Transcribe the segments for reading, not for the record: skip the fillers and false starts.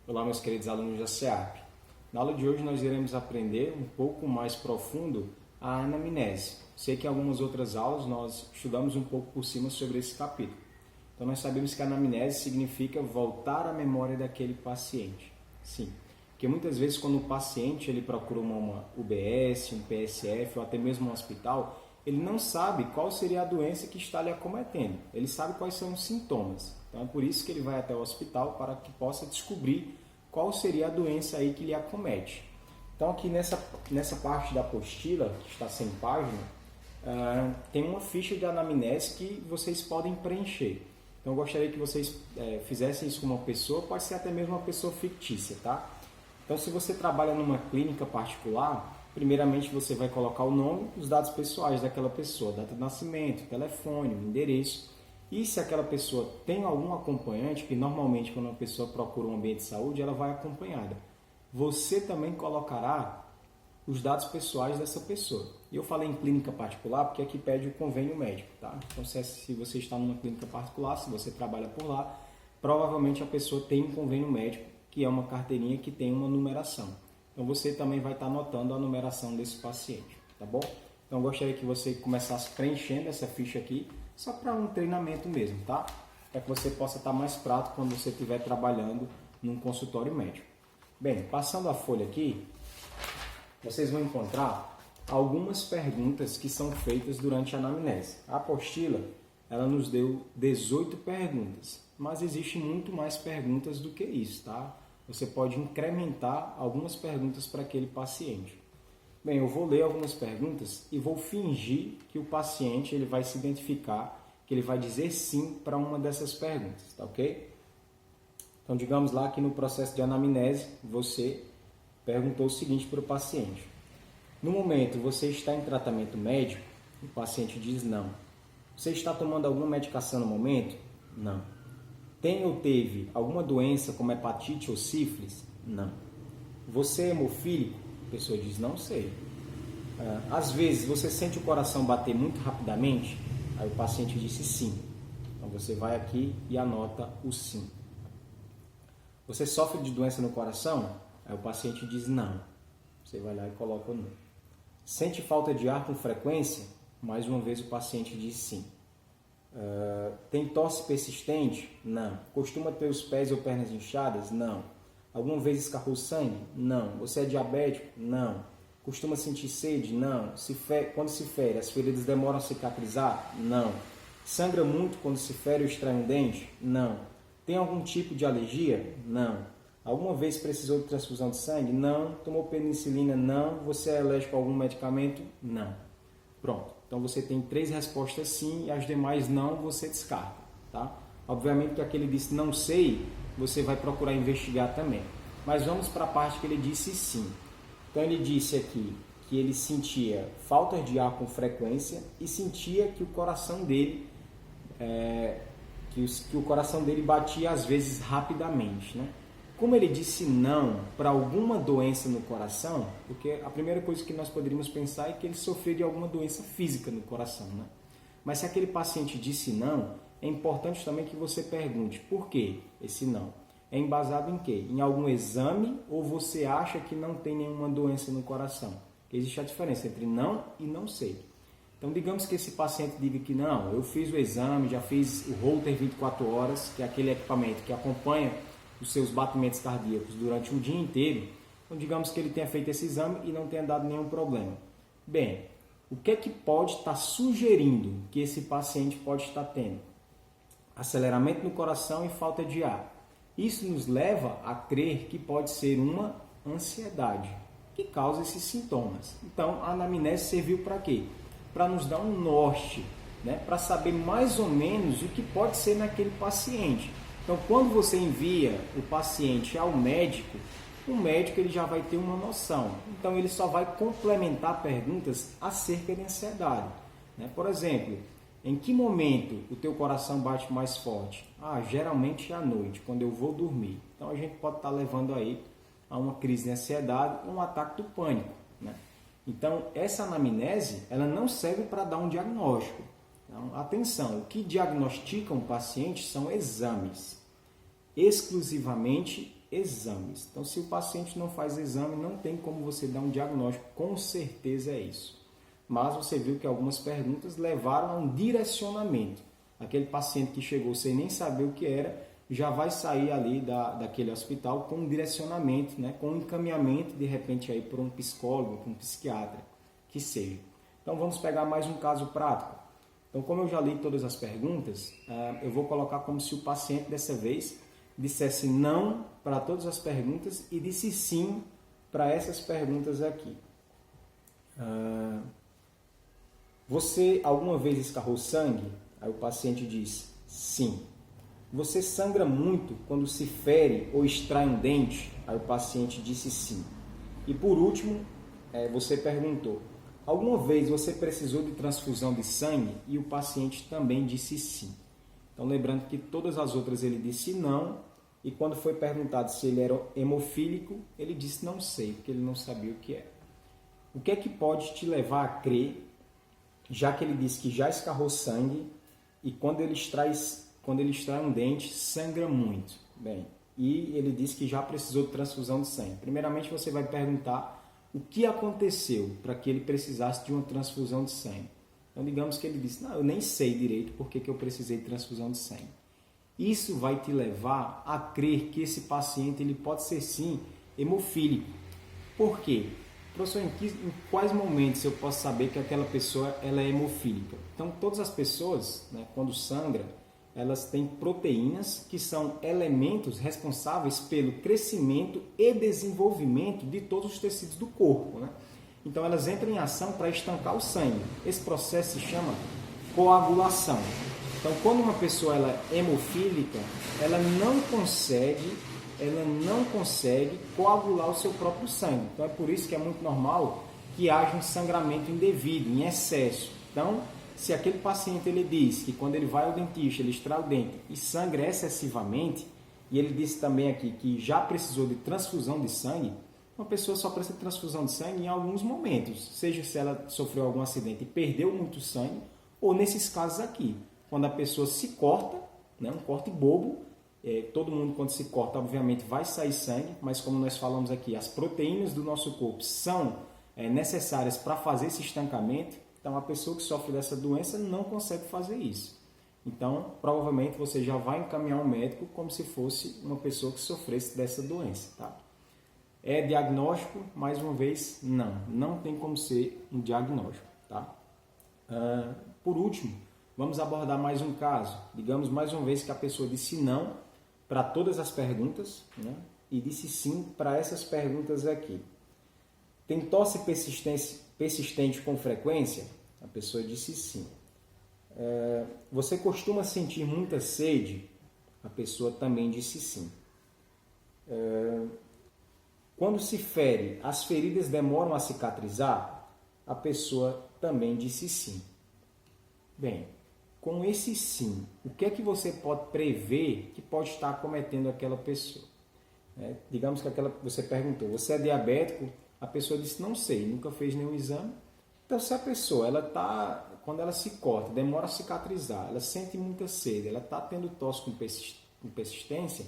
Olá, meus queridos alunos da SEAP. Na aula de hoje nós iremos aprender um pouco mais profundo a anamnese. Sei que em algumas outras aulas nós estudamos um pouco por cima sobre esse capítulo. Então nós sabemos que a anamnese significa voltar à memória daquele paciente. Sim, porque muitas vezes quando o paciente ele procura uma UBS, um PSF ou até mesmo um hospital, ele não sabe qual seria a doença que está lhe acometendo. Ele sabe quais são os sintomas. Então é por isso que ele vai até o hospital para que possa descobrir qual seria a doença aí que lhe acomete. Então aqui nessa parte da apostila, que está sem página, tem uma ficha de anamnese que vocês podem preencher. Então eu gostaria que vocês fizessem isso com uma pessoa, pode ser até mesmo uma pessoa fictícia, tá? Então se você trabalha numa clínica particular, primeiramente você vai colocar o nome, os dados pessoais daquela pessoa, data de nascimento, telefone, endereço. E se aquela pessoa tem algum acompanhante, que normalmente quando uma pessoa procura um ambiente de saúde, ela vai acompanhada. Você também colocará os dados pessoais dessa pessoa. E eu falei em clínica particular porque aqui pede o convênio médico, tá? Então se você está numa clínica particular, se você trabalha por lá, provavelmente a pessoa tem um convênio médico, que é uma carteirinha que tem uma numeração. Então você também vai estar anotando a numeração desse paciente, tá bom? Então eu gostaria que você começasse preenchendo essa ficha aqui, só para um treinamento mesmo, tá? Para que você possa estar mais prático quando você estiver trabalhando num consultório médico. Bem, passando a folha aqui, vocês vão encontrar algumas perguntas que são feitas durante a anamnese. A apostila, ela nos deu 18 perguntas, mas existe muito mais perguntas do que isso, tá? Você pode incrementar algumas perguntas para aquele paciente. Bem, eu vou ler algumas perguntas e vou fingir que o paciente ele vai se identificar, que ele vai dizer sim para uma dessas perguntas, tá ok? Então, digamos lá que no processo de anamnese, você perguntou o seguinte para o paciente. No momento, você está em tratamento médico? O paciente diz não. Você está tomando alguma medicação no momento? Não. Tem ou teve alguma doença como hepatite ou sífilis? Não. Você é hemofílico? A pessoa diz, não sei. Às vezes, você sente o coração bater muito rapidamente? Aí o paciente disse sim. Então, você vai aqui e anota o sim. Você sofre de doença no coração? Aí o paciente diz não. Você vai lá e coloca o não. Sente falta de ar com frequência? Mais uma vez o paciente diz sim. Tem tosse persistente? Não. Costuma ter os pés ou pernas inchadas? Não. Alguma vez escapou sangue? Não. Você é diabético? Não. Costuma sentir sede? Não. Quando se fere, as feridas demoram a cicatrizar? Não. Sangra muito quando se fere ou extrai um dente? Não. Tem algum tipo de alergia? Não. Alguma vez precisou de transfusão de sangue? Não. Tomou penicilina? Não. Você é alérgico a algum medicamento? Não. Pronto. Então você tem 3 respostas sim e as demais não, você descarta, tá? Obviamente que aquele disse não sei, você vai procurar investigar também. Mas vamos para a parte que ele disse sim. Então ele disse aqui que ele sentia falta de ar com frequência e sentia que o coração dele que o coração dele batia às vezes rapidamente, né? Como ele disse não para alguma doença no coração, porque a primeira coisa que nós poderíamos pensar é que ele sofreu de alguma doença física no coração, né? Mas se aquele paciente disse não, é importante também que você pergunte por que esse não. É embasado em quê? Em algum exame ou você acha que não tem nenhuma doença no coração? Porque existe a diferença entre não e não sei. Então, digamos que esse paciente diga que não, eu fiz o exame, já fiz o Holter 24 horas, que é aquele equipamento que acompanha os seus batimentos cardíacos durante o dia inteiro. Então, digamos que ele tenha feito esse exame e não tenha dado nenhum problema. Bem, o que é que pode estar sugerindo que esse paciente pode estar tendo? Aceleramento no coração e falta de ar. Isso nos leva a crer que pode ser uma ansiedade que causa esses sintomas. Então, a anamnese serviu para quê? Para nos dar um norte, né? Para saber mais ou menos o que pode ser naquele paciente. Então, quando você envia o paciente ao médico, o médico ele já vai ter uma noção. Então, ele só vai complementar perguntas acerca de ansiedade, né? Por exemplo, em que momento o teu coração bate mais forte? Geralmente é à noite, quando eu vou dormir. Então, a gente pode estar levando aí a uma crise de ansiedade ou um ataque do pânico, né? Então, essa anamnese, ela não serve para dar um diagnóstico. Então, atenção, o que diagnostica um paciente são exames, exclusivamente exames. Então, se o paciente não faz exame, não tem como você dar um diagnóstico, com certeza é isso. Mas você viu que algumas perguntas levaram a um direcionamento. Aquele paciente que chegou sem nem saber o que era, já vai sair ali daquele hospital com um direcionamento, né? Com um encaminhamento, de repente, aí, por um psicólogo, por um psiquiatra, que seja. Então, vamos pegar mais um caso prático. Então, como eu já li todas as perguntas, eu vou colocar como se o paciente, dessa vez, dissesse não para todas as perguntas e disse sim para essas perguntas aqui. Você alguma vez escarrou sangue? Aí o paciente diz sim. Você sangra muito quando se fere ou extrai um dente? Aí o paciente disse sim. E por último, você perguntou, alguma vez você precisou de transfusão de sangue? E o paciente também disse sim. Então, lembrando que todas as outras ele disse não, e quando foi perguntado se ele era hemofílico, ele disse não sei, porque ele não sabia o que era. O que é que pode te levar a crer, já que ele disse que já escarrou sangue, e quando ele extrai um dente, sangra muito? Bem, e ele disse que já precisou de transfusão de sangue. Primeiramente, você vai perguntar o que aconteceu para que ele precisasse de uma transfusão de sangue. Então, digamos que ele disse, não, eu nem sei direito por que eu precisei de transfusão de sangue. Isso vai te levar a crer que esse paciente ele pode ser, sim, hemofílico. Por quê? Professor, em quais momentos eu posso saber que aquela pessoa ela é hemofílica? Então, todas as pessoas, né, quando sangram, elas têm proteínas que são elementos responsáveis pelo crescimento e desenvolvimento de todos os tecidos do corpo, né? Então, elas entram em ação para estancar o sangue. Esse processo se chama coagulação. Então, quando uma pessoa ela é hemofílica, ela não consegue coagular o seu próprio sangue. Então, é por isso que é muito normal que haja um sangramento indevido, em excesso. Então, se aquele paciente ele diz que quando ele vai ao dentista, ele extrai o dente e sangra excessivamente, e ele disse também aqui que já precisou de transfusão de sangue, uma pessoa só precisa de transfusão de sangue em alguns momentos, seja se ela sofreu algum acidente e perdeu muito sangue, ou nesses casos aqui, quando a pessoa se corta, né, um corte bobo, todo mundo quando se corta, obviamente, vai sair sangue, mas como nós falamos aqui, as proteínas do nosso corpo são necessárias para fazer esse estancamento, então a pessoa que sofre dessa doença não consegue fazer isso. Então, provavelmente você já vai encaminhar um médico como se fosse uma pessoa que sofresse dessa doença, tá? É diagnóstico? Mais uma vez, não tem como ser um diagnóstico, tá? Por último, vamos abordar mais um caso. Digamos mais uma vez que a pessoa disse não para todas as perguntas, né? E disse sim para essas perguntas aqui. Tem tosse persistente com frequência? A pessoa disse sim. Você costuma sentir muita sede? A pessoa também disse sim. Quando se fere, as feridas demoram a cicatrizar? A pessoa também disse sim. Bem, com esse sim, o que é que você pode prever que pode estar acometendo aquela pessoa? Digamos que você perguntou, você é diabético? A pessoa disse, não sei, nunca fez nenhum exame. Então, se a pessoa, quando ela se corta, demora a cicatrizar, ela sente muita sede, ela está tendo tosse com persistência,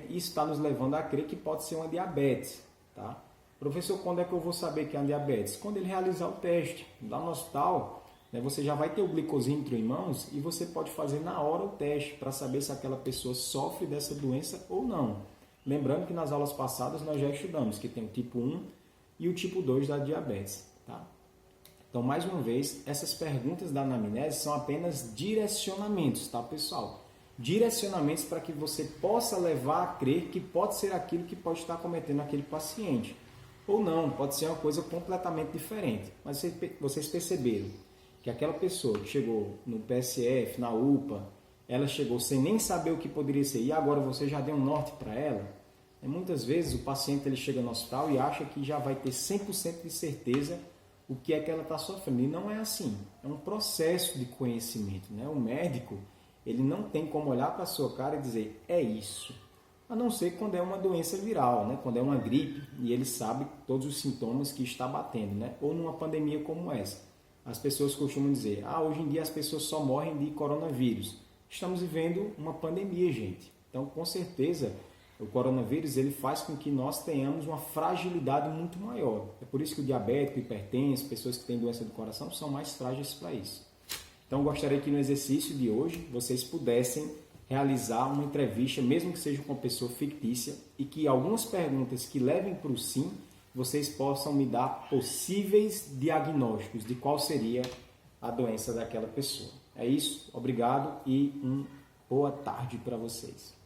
isso está nos levando a crer que pode ser uma diabetes, tá? Professor, quando é que eu vou saber que é uma diabetes? Quando ele realizar o teste. Lá no hospital, né, você já vai ter o glicosímetro em mãos e você pode fazer na hora o teste para saber se aquela pessoa sofre dessa doença ou não. Lembrando que nas aulas passadas nós já estudamos que tem o tipo 1 e o tipo 2 da diabetes, tá? Então, mais uma vez, essas perguntas da anamnese são apenas direcionamentos, tá, pessoal? Direcionamentos para que você possa levar a crer que pode ser aquilo que pode estar cometendo aquele paciente. Ou não, pode ser uma coisa completamente diferente. Mas vocês perceberam que aquela pessoa que chegou no PSF, na UPA, ela chegou sem nem saber o que poderia ser e agora você já deu um norte para ela? Muitas vezes o paciente ele chega no hospital e acha que já vai ter 100% de certeza o que é que ela está sofrendo. E não é assim. É um processo de conhecimento, né? O médico ele não tem como olhar para a sua cara e dizer, é isso. A não ser quando é uma doença viral, né? Quando é uma gripe e ele sabe todos os sintomas que está batendo, né? Ou numa pandemia como essa. As pessoas costumam dizer, hoje em dia as pessoas só morrem de coronavírus. Estamos vivendo uma pandemia, gente. Então, com certeza, O coronavírus ele faz com que nós tenhamos uma fragilidade muito maior. É por isso que o diabético, hipertenso, pessoas que têm doença do coração são mais frágeis para isso. Então, gostaria que no exercício de hoje vocês pudessem realizar uma entrevista, mesmo que seja com uma pessoa fictícia, e que algumas perguntas que levem para o sim, vocês possam me dar possíveis diagnósticos de qual seria a doença daquela pessoa. É isso, obrigado e boa tarde para vocês.